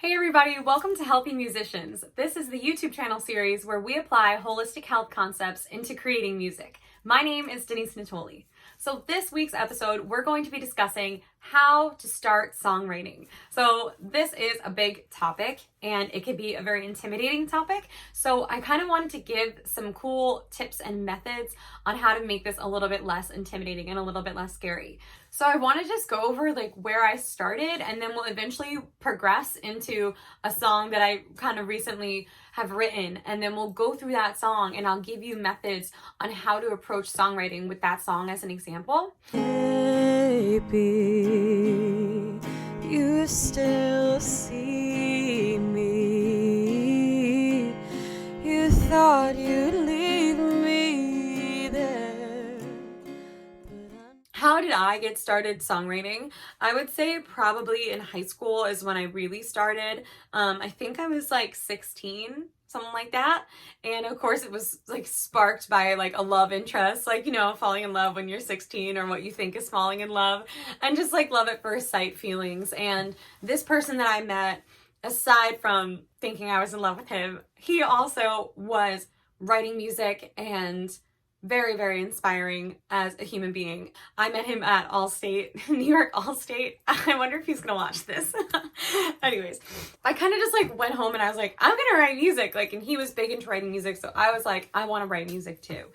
Hey everybody, welcome to Healthy Musicians. This is the YouTube channel series where we apply holistic health concepts into creating music. My name is Denise Natoli. So this week's episode, we're going to be discussing how to start songwriting. So this is a big topic and it could be a very intimidating topic. So I kind of wanted to give some cool tips and methods on how to make this a little bit less intimidating and a little bit less scary. So I want to just go over where I started, and then we'll eventually progress into a song that I kind of recently have written, and then we'll go through that song and I'll give you methods on how to approach songwriting with that song as an example. Maybe you still see me. You thought you'd leave me there. How did I get started songwriting? I would say probably in high school is when I really started. I think I was 16, something like that. And of course it was sparked by a love interest, falling in love when you're 16 or what you think is falling in love, and just love at first sight feelings. And this person that I met, aside from thinking I was in love with him, he also was writing music and very, very inspiring as a human being. I met him at Allstate, New York Allstate. I wonder if he's gonna watch this. Anyways, I kind of just went home and I was like, I'm gonna write music. And he was big into writing music, so I was like, I want to write music too.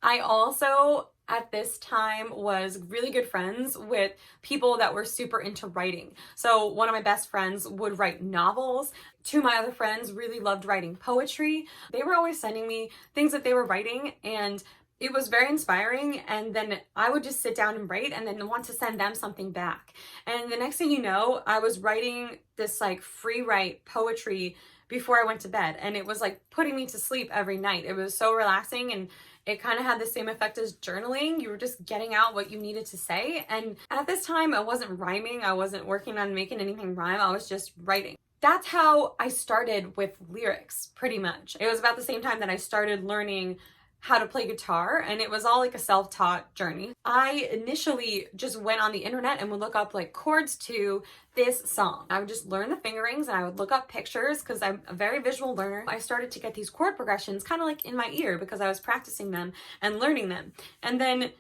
I also, at this time, was really good friends with people that were super into writing. So one of my best friends would write novels. Two of my other friends really loved writing poetry. They were always sending me things that they were writing, and it was very inspiring. And then I would just sit down and write and then want to send them something back. And the next thing you know, I was writing this free write poetry before I went to bed. And it was putting me to sleep every night. It was so relaxing, and it kind of had the same effect as journaling. You were just getting out what you needed to say. And at this time, I wasn't rhyming. I wasn't working on making anything rhyme. I was just writing. That's how I started with lyrics, pretty much. It was about the same time that I started learning how to play guitar, and it was all a self-taught journey. I initially just went on the internet and would look up chords to this song. I would just learn the fingerings and I would look up pictures because I'm a very visual learner. I started to get these chord progressions kind of in my ear because I was practicing them and learning them. And then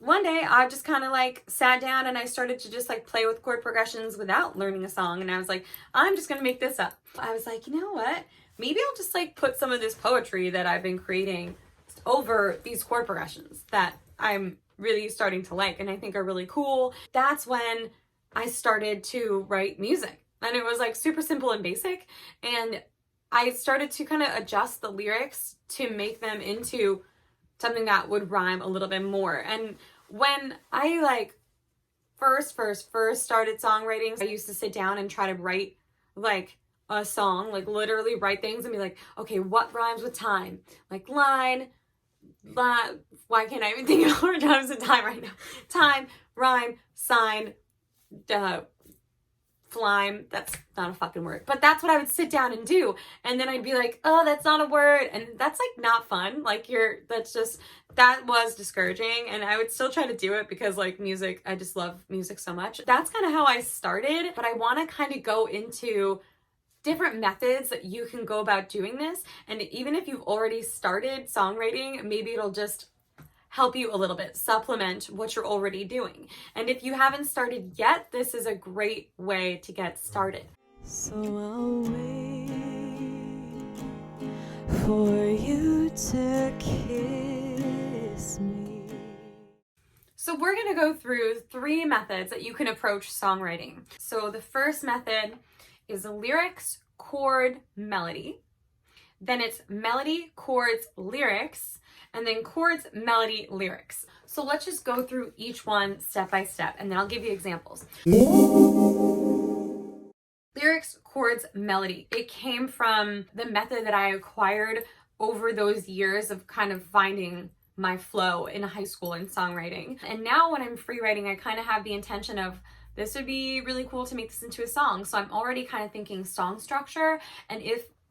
one day I just kind of sat down and I started to just play with chord progressions without learning a song, and I was like, I'm just gonna make this up. I was like, you know what? Maybe I'll just put some of this poetry that I've been creating over these chord progressions that I'm really starting to like and I think are really cool. That's when I started to write music, and it was super simple and basic, and I started to kind of adjust the lyrics to make them into something that would rhyme a little bit more. And when I first started songwriting, I used to sit down and try to write a song, literally write things and be like, okay, what rhymes with time? Line, why can't I even think of what rhymes with time right now? Time, rhyme, sign, flime. That's not a fucking word, but that's what I would sit down and do. And then I'd be like, oh, that's not a word. And that's not fun. That was discouraging. And I would still try to do it because music, I just love music so much. That's kind of how I started, but I want to kind of go into different methods that you can go about doing this. And even if you've already started songwriting, maybe it'll just help you a little bit, supplement what you're already doing. And if you haven't started yet, this is a great way to get started. So I'll wait for you to kiss me. So we're going to go through 3 methods that you can approach songwriting. So the first method is lyrics, chord, melody. Then it's melody, chords, lyrics, and then chords, melody, lyrics. So let's just go through each one step by step, and then I'll give you examples. Lyrics, chords, melody. It came from the method that I acquired over those years of kind of finding my flow in high school in songwriting. And now when I'm free writing, I kind of have the intention of, this would be really cool to make this into a song. So I'm already kind of thinking song structure, and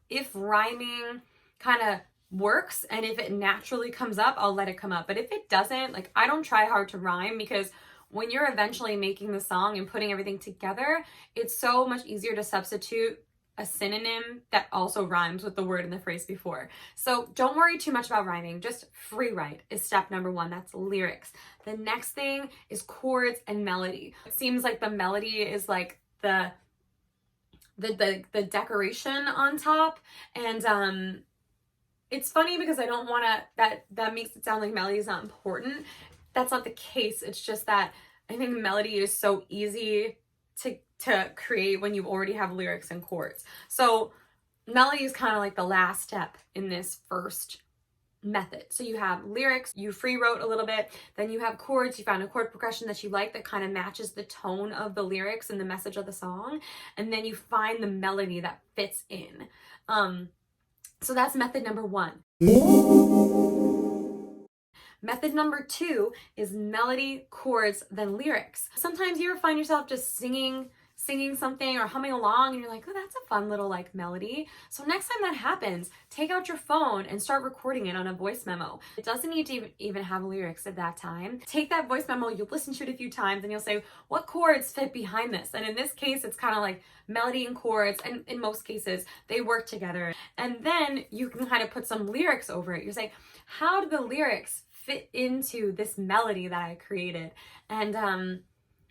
if rhyming kind of works and if it naturally comes up, I'll let it come up. But if it doesn't, I don't try hard to rhyme, because when you're eventually making the song and putting everything together, it's so much easier to substitute a synonym that also rhymes with the word in the phrase before. So don't worry too much about rhyming. Just free write is step number one. That's lyrics. The next thing is chords and melody. It seems like the melody is like the decoration on top, and it's funny because I don't want to, that makes it sound like melody is not important. That's not the case. It's just that I think melody is so easy to create when you already have lyrics and chords. So melody is kind of like the last step in this first method. So you have lyrics, you free wrote a little bit, then you have chords, you found a chord progression that you like that kind of matches the tone of the lyrics and the message of the song, and then you find the melody that fits in. So that's method number one. Method number two is melody, chords, then lyrics. Sometimes you ever find yourself just singing something or humming along and you're like, oh, that's a fun little like melody. So next time that happens, take out your phone and start recording it on a voice memo. It doesn't need to even have lyrics at that time. Take that voice memo, you'll listen to it a few times and you'll say, what chords fit behind this? And in this case, it's kind of like melody and chords, and in most cases, they work together. And then you can kind of put some lyrics over it. You're saying, how do the lyrics fit into this melody that I created? And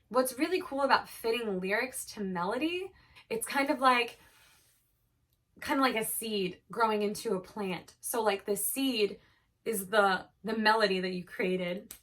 what's really cool about fitting lyrics to melody, it's kind of like a seed growing into a plant. So like the seed is the melody that you created,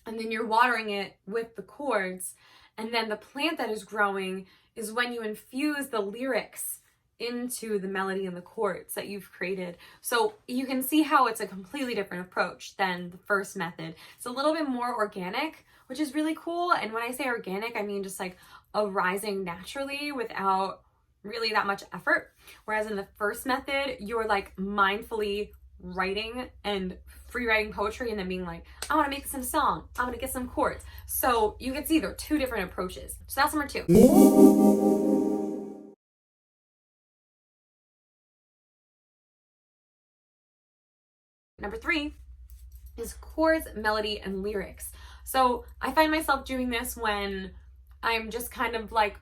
and then you're watering it with the chords, and then the plant that is growing is when you infuse the lyrics into the melody and the chords that you've created. So you can see how it's a completely different approach than the first method. It's a little bit more organic, which is really cool. And when I say organic, I mean just like arising naturally without really that much effort. Whereas in the first method, you're like mindfully writing and free writing poetry and then being like, I want to make this in a song. I'm going to get some chords. So you can see there are two different approaches. So that's number two. Number three is chords, melody, and lyrics. So I find myself doing this when I'm just kind of like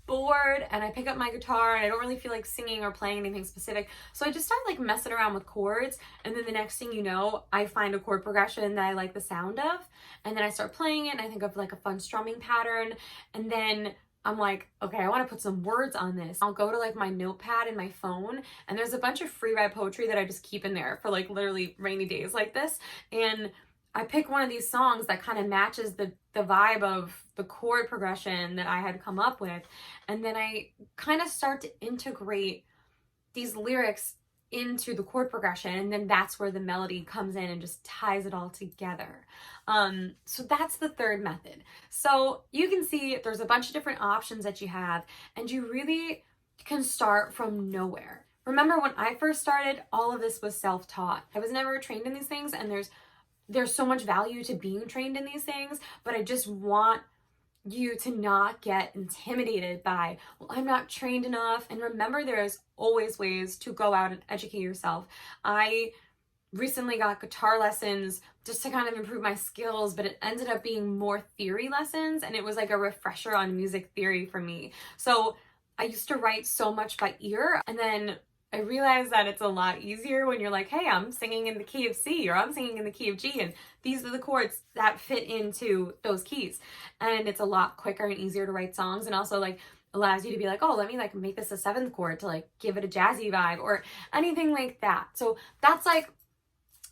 bored and I pick up my guitar and I don't really feel like singing or playing anything specific. So I just start like messing around with chords, and then the next thing you know, I find a chord progression that I like the sound of, and then I start playing it and I think of like a fun strumming pattern, and then I'm like, okay, I want to put some words on this. I'll go to like my notepad in my phone, and there's a bunch of free write poetry that I just keep in there for like literally rainy days like this. And I pick one of these songs that kind of matches the vibe of the chord progression that I had come up with. And then I kind of start to integrate these lyrics into the chord progression, and then that's where the melody comes in and just ties it all together. So that's the third method. So you can see there's a bunch of different options that you have, and you really can start from nowhere. Remember, when I first started, all of this was self-taught. I was never trained in these things, and there's so much value to being trained in these things, but I just want you to not get intimidated by, well, I'm not trained enough. And remember, there's always ways to go out and educate yourself. I recently got guitar lessons just to kind of improve my skills, but it ended up being more theory lessons, and it was like a refresher on music theory for me. So I used to write so much by ear, and then I realized that it's a lot easier when you're like, hey, I'm singing in the key of C, or I'm singing in the key of G, and these are the chords that fit into those keys. And it's a lot quicker and easier to write songs, and also like allows you to be like, oh, let me like make this a seventh chord to like give it a jazzy vibe or anything like that. So that's like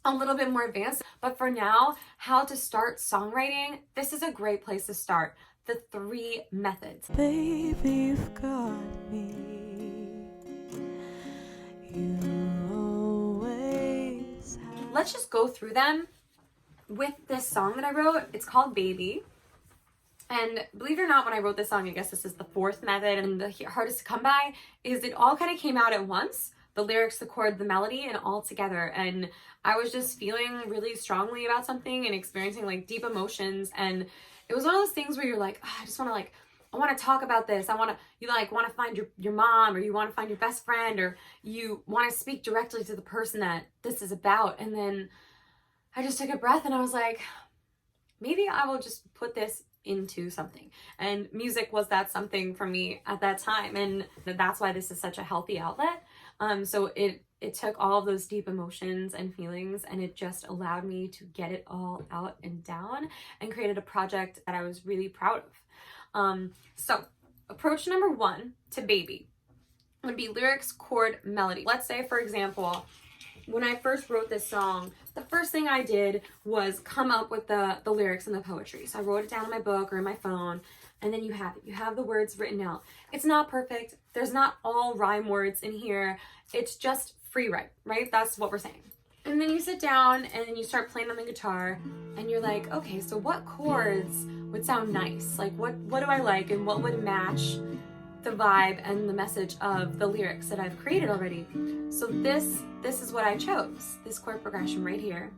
a little bit more advanced. But for now, how to start songwriting, this is a great place to start. The 3 methods. Baby, you've got me. You always have. Let's just go through them with this song that I wrote. It's called Baby. And believe it or not, when I wrote this song, I guess this is the 4th method, and the hardest to come by is it all kind of came out at once. The lyrics, the chord, the melody, and all together. And I was just feeling really strongly about something and experiencing like deep emotions. And it was one of those things where you're like, oh, I want to talk about this. You want to find your mom, or you want to find your best friend, or you want to speak directly to the person that this is about. And then I just took a breath and I was like, maybe I will just put this into something. And music was that something for me at that time. And that's why this is such a healthy outlet. So it took all of those deep emotions and feelings, and it just allowed me to get it all out and down and created a project that I was really proud of. So approach number 1 to Baby would be lyrics, chord, melody. Let's say, for example, when I first wrote this song, the first thing I did was come up with the lyrics and the poetry. So I wrote it down in my book or in my phone, and then you have it. You have the words written out. It's not perfect. There's not all rhyme words in here. It's just free write, right? That's what we're saying. And then you sit down and then you start playing on the guitar, and you're like, okay, so what chords would sound nice? Like what do I like, and what would match the vibe and the message of the lyrics that I've created already? So this is what I chose, this chord progression right here.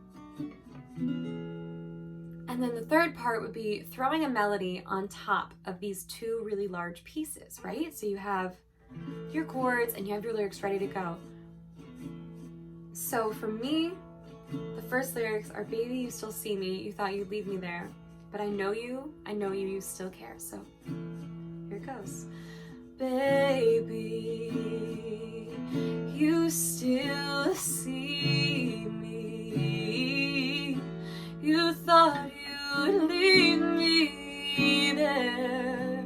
And then the third part would be throwing a melody on top of these 2 really large pieces, right? So you have your chords and you have your lyrics ready to go. So for me, the first lyrics are, baby, you still see me, you thought you'd leave me there, but I know you, you still care. So here it goes. Baby, you still see me, you thought you'd leave me there,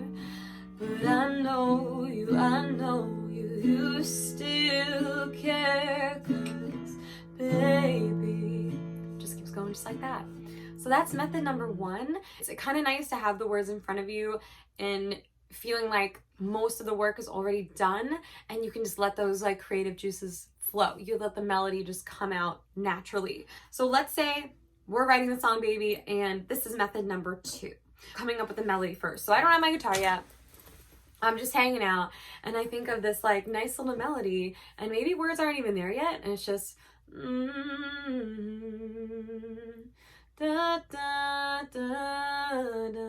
but I know you still care, 'cause baby, just keeps going just like that. So that's method number 1. It's kind of nice to have the words in front of you and feeling like most of the work is already done, and you can just let those like creative juices flow. You let the melody just come out naturally. So let's say we're writing the song Baby, and this is method number 2, coming up with the melody first. So I don't have my guitar yet. I'm just hanging out, and I think of this like nice little melody, and maybe words aren't even there yet, and it's just da, da, da, da.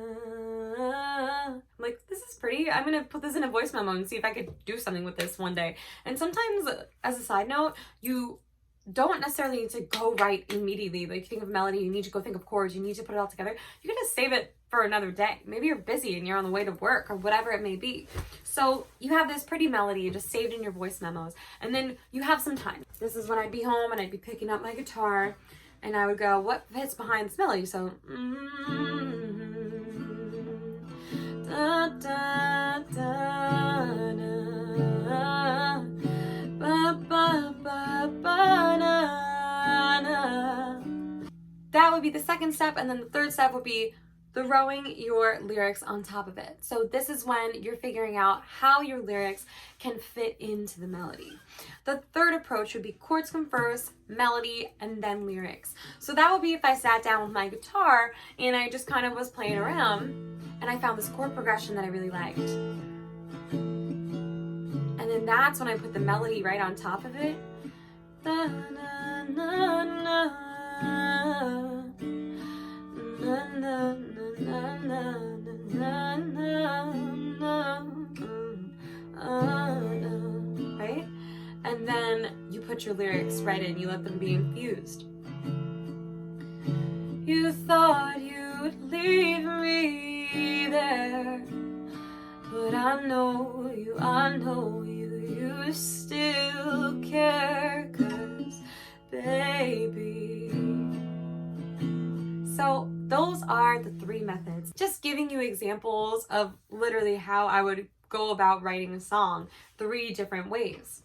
I'm like, this is pretty. I'm gonna put this in a voice memo and see if I could do something with this one day. And sometimes, as a side note, you don't necessarily need to go write immediately. Like, you think of melody, you need to go think of chords, you need to put it all together. You can just save it for another day. Maybe you're busy and you're on the way to work or whatever it may be. So you have this pretty melody just saved in your voice memos, and then you have some time. This is when I'd be home and I'd be picking up my guitar, and I would go, what fits behind this melody? So da, da, da, da, ba, ba, ba, ba, na, na. That would be the second step, and then the third step would be throwing your lyrics on top of it. So this is when you're figuring out how your lyrics can fit into the melody. The third approach would be chords come first, melody, and then lyrics. So that would be if I sat down with my guitar and I just kind of was playing around and I found this chord progression that I really liked. And then that's when I put the melody right on top of it. Da, na, na, na, na, na, na, na, na, na, na, right? And then you put your lyrics right in, you let them be infused. You thought you'd leave me there, but I know you still care, 'cause baby. So those are the 3 methods. Just giving you examples of literally how I would go about writing a song 3 different ways.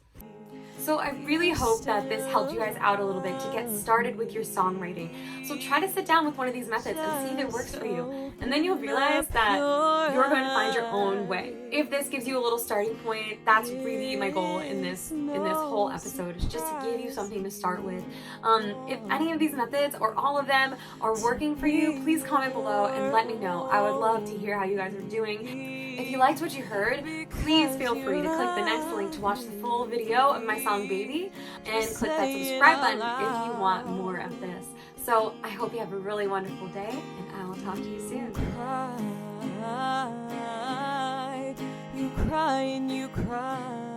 So I really hope that this helped you guys out a little bit to get started with your songwriting. So try to sit down with one of these methods and see if it works for you. And then you'll realize that you're going to find your own way. If this gives you a little starting point, that's really my goal in this whole episode, is just to give you something to start with. If any of these methods or all of them are working for you, please comment below and let me know. I would love to hear how you guys are doing. If you liked what you heard, please feel free to click the next link to watch the full video of my song Baby, and click that subscribe button if you want more of this. So I hope you have a really wonderful day, and I will talk to you soon. You cry and you cry.